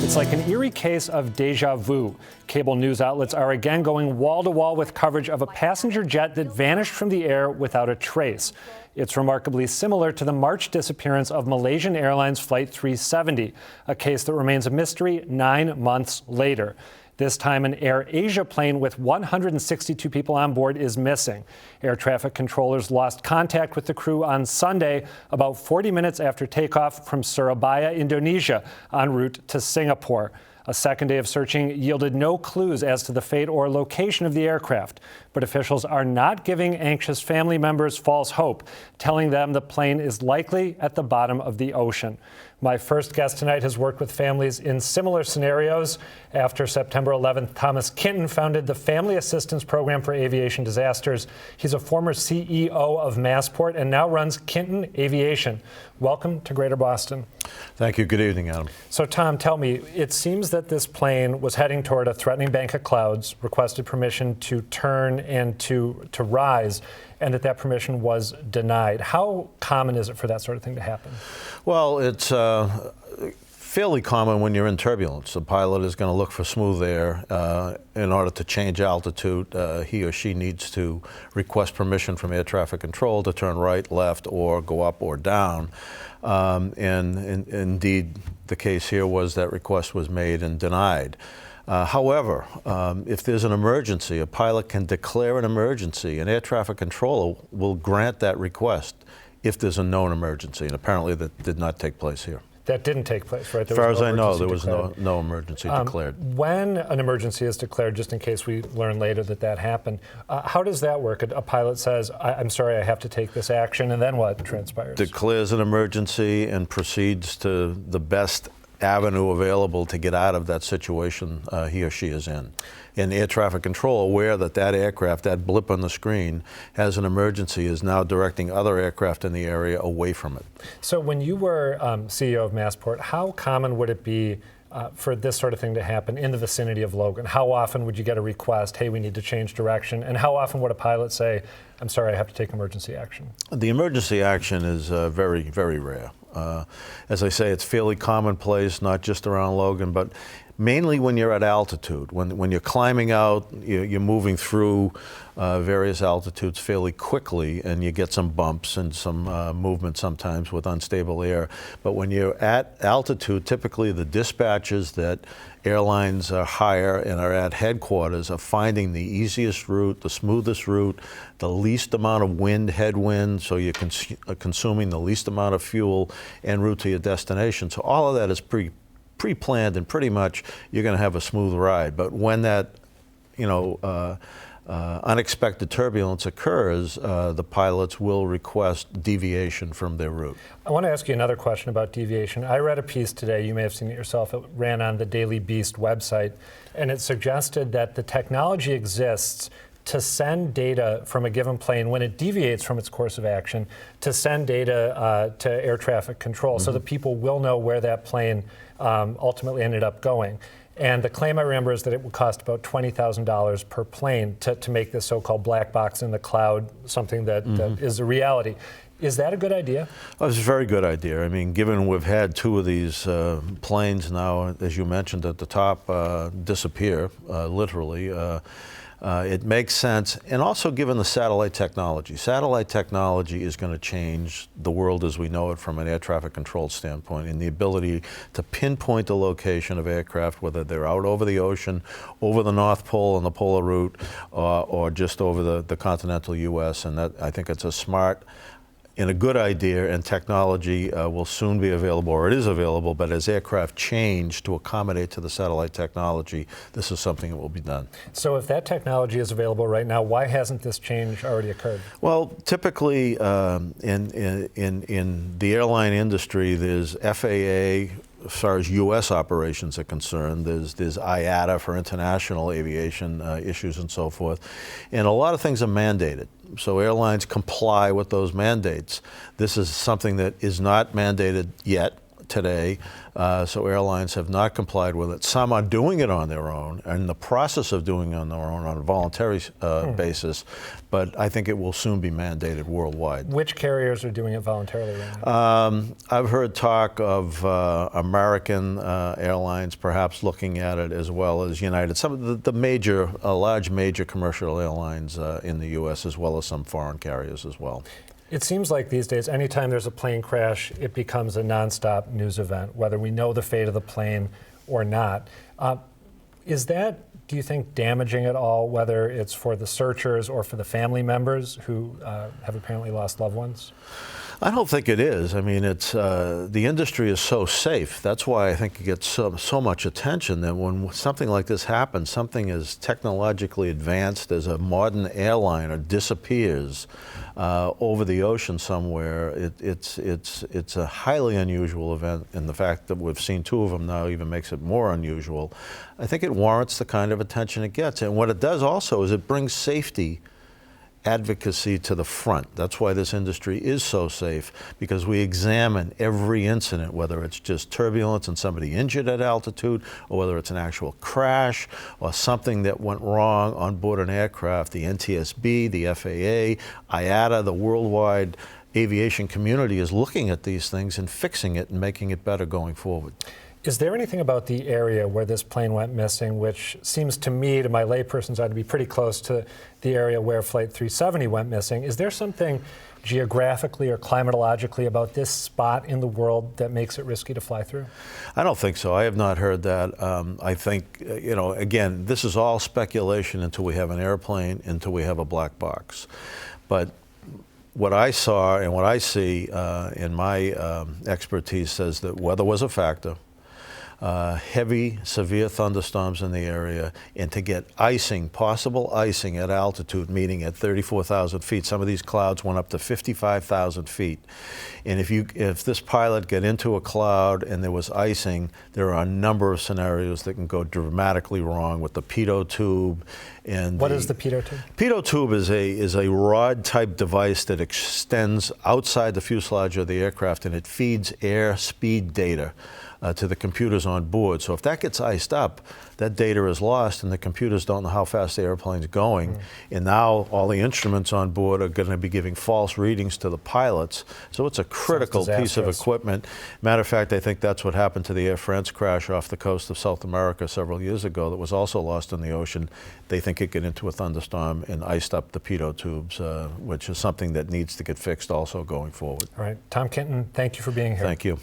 It's like an eerie case of deja vu. Cable news outlets are again going wall-to-wall with coverage of a passenger jet that vanished from the air without a trace. It's remarkably similar to the March disappearance of Malaysian Airlines Flight 370, a case that remains a mystery 9 months later. This time, an Air Asia plane with 162 people on board is missing. Air traffic controllers lost contact with the crew on Sunday, about 40 minutes after takeoff from Surabaya, Indonesia, en route to Singapore. A second day of searching yielded no clues as to the fate or location of the aircraft. But officials are not giving anxious family members false hope, telling them the plane is likely at the bottom of the ocean. My first guest tonight has worked with families in similar scenarios. After September 11th, Thomas Kinton founded the Family Assistance Program for Aviation Disasters. He's a former CEO of Massport and now runs Kinton Aviation. Welcome to Greater Boston. Thank you. Good evening, Adam. So, Tom, tell me, it seems that this plane was heading toward a threatening bank of clouds, requested permission to turn and to rise, and that permission was denied. How common is it for that sort of thing to happen? Well, it's fairly common when you're in turbulence. The pilot is going to look for smooth air. In order to change altitude, he or she needs to request permission from air traffic control to turn right, left, or go up or down. And indeed, the case here was that request was made and denied. However, if there's an emergency, a pilot can declare an emergency, and air traffic controller will grant that request if there's a known emergency, and apparently that did not take place here. That didn't take place, right? As far as I know, there was no emergency declared. When an emergency is declared, just in case we learn later that happened, how does that work? A pilot says, I'm sorry, I have to take this action, and then what transpires? Declares an emergency and proceeds to the best avenue available to get out of that situation he or she is in. And air traffic control, aware that that aircraft, that blip on the screen, has an emergency, is now directing other aircraft in the area away from it. So when you were CEO of Massport, how common would it be for this sort of thing to happen in the vicinity of Logan? How often would you get a request, hey, we need to change direction? And how often would a pilot say, I'm sorry, I have to take emergency action? The emergency action is very, very rare. As I say, it's fairly commonplace, not just around Logan, but mainly when you're at altitude. When you're climbing out, you're moving through various altitudes fairly quickly, and you get some bumps and some movement sometimes with unstable air. But when you're at altitude, typically the dispatches that airlines hire and are at headquarters are finding the easiest route, the smoothest route, the least amount of wind, headwind, so you're consuming the least amount of fuel en route to your destination. So all of that is pre-planned, and pretty much you're going to have a smooth ride. But when that, unexpected turbulence occurs, the pilots will request deviation from their route. I want to ask you another question about deviation. I read a piece today, you may have seen it yourself, it ran on the Daily Beast website, and it suggested that the technology exists to send data from a given plane when it deviates from its course of action, to send data to air traffic control so that people will know where that plane ultimately ended up going. And the claim I remember is that it would cost about $20,000 per plane to make this so-called black box in the cloud something that is a reality. Is that a good idea? Well, it's a very good idea. I mean, given we've had two of these planes now, as you mentioned at the top, disappear, literally, it makes sense. And also given the satellite technology. Satellite technology is going to change the world as we know it from an air traffic control standpoint, and the ability to pinpoint the location of aircraft, whether they're out over the ocean, over the North Pole on the polar route, or just over the continental U.S. And that, I think it's a smart and a good idea, and technology will soon be available, or it is available, but as aircraft change to accommodate to the satellite technology, this is something that will be done. So if that technology is available right now, why hasn't this change already occurred? Well, typically in the airline industry, there's FAA, as far as U.S. operations are concerned, there's IATA for international aviation issues and so forth, and a lot of things are mandated. So airlines comply with those mandates. This is something that is not mandated yet. today, so airlines have not complied with it. Some are doing it on their own, and in the process of doing it on their own on a voluntary basis, but I think it will soon be mandated worldwide. Which carriers are doing it voluntarily right now? I've heard talk of American Airlines perhaps looking at it, as well as United. Some of the major, large major commercial airlines in the U.S., as well as some foreign carriers as well. It seems like these days, anytime there's a plane crash, it becomes a nonstop news event, whether we know the fate of the plane or not. Is that, do you think, damaging at all, whether it's for the searchers or for the family members who have apparently lost loved ones? I don't think it is. I mean, it's the industry is so safe. That's why I think it gets so much attention that when something like this happens, something as technologically advanced as a modern airliner disappears over the ocean somewhere, it's a highly unusual event, and the fact that we've seen two of them now even makes it more unusual. I think it warrants the kind of attention it gets. And what it does also is it brings safety advocacy to the front. That's why this industry is so safe, because we examine every incident, whether it's just turbulence and somebody injured at altitude, or whether it's an actual crash or something that went wrong on board an aircraft. The NTSB, the FAA, IATA, the worldwide aviation community is looking at these things and fixing it and making it better going forward. Is there anything about the area where this plane went missing, which seems to me, to my layperson's eye, to be pretty close to the area where Flight 370 went missing? Is there something geographically or climatologically about this spot in the world that makes it risky to fly through? I don't think so. I have not heard that. I think, again, this is all speculation until we have an airplane, until we have a black box. But what I saw and what I see in my expertise says that weather was a factor. Heavy, severe thunderstorms in the area, and to get icing, possible icing at altitude, meaning at 34,000 feet. Some of these clouds went up to 55,000 feet. And if this pilot got into a cloud and there was icing, there are a number of scenarios that can go dramatically wrong with the pitot tube. And what is the pitot tube? Pitot tube is a rod-type device that extends outside the fuselage of the aircraft, and it feeds air speed data to the computers on board. So if that gets iced up, that data is lost, and the computers don't know how fast the airplane's going. And now all the instruments on board are going to be giving false readings to the pilots. So it's a critical piece of equipment. Matter of fact, I think that's what happened to the Air France crash off the coast of South America several years ago that was also lost in the ocean. They think it got into a thunderstorm and iced up the pitot tubes, which is something that needs to get fixed also going forward. All right. Tom Kinton, thank you for being here. Thank you.